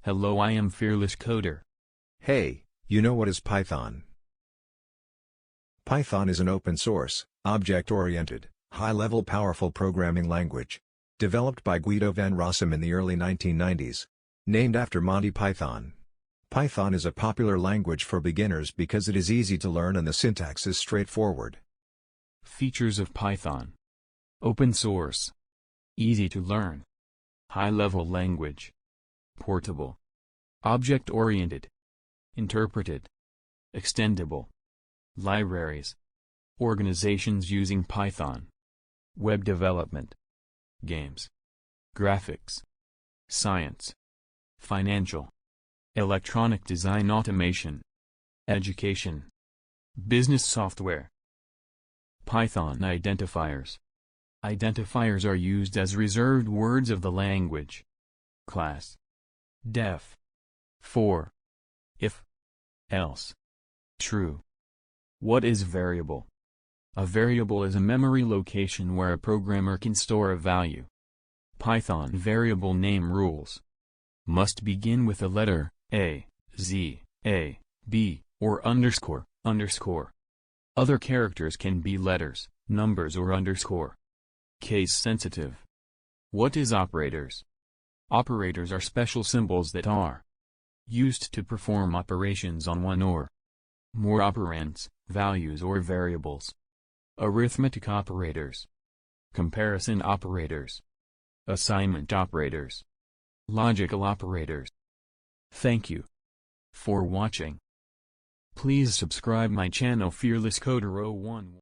Hello, I am Fearless Coder. Hey, you know what is Python? Python is an open-source, object-oriented, high-level powerful programming language. Developed by Guido van Rossum in the early 1990s. Named after Monty Python. Python is a popular language for beginners because it is easy to learn and the syntax is straightforward. Features of Python. Open source. Easy to learn. High-level language. Portable. Object-oriented. Interpreted. Extendable. Libraries. Organizations using Python. Web development. Games. Graphics. Science. Financial. Electronic design automation. Education. Business software. Python identifiers. Identifiers are used as reserved words of the language. Class. Def. For. If. Else. True. What is variable? A variable is a memory location where a programmer can store a value. Python variable name rules. Must begin with a letter, A, Z, A, B, or underscore. Other characters can be letters, numbers or underscore. Case sensitive. What is operators? Operators are special symbols that are used to perform operations on one or more operands, values or variables. Arithmetic operators. Comparison operators. Assignment operators. Logical operators. Thank you for watching. Please subscribe my channel Fearless Coder 01.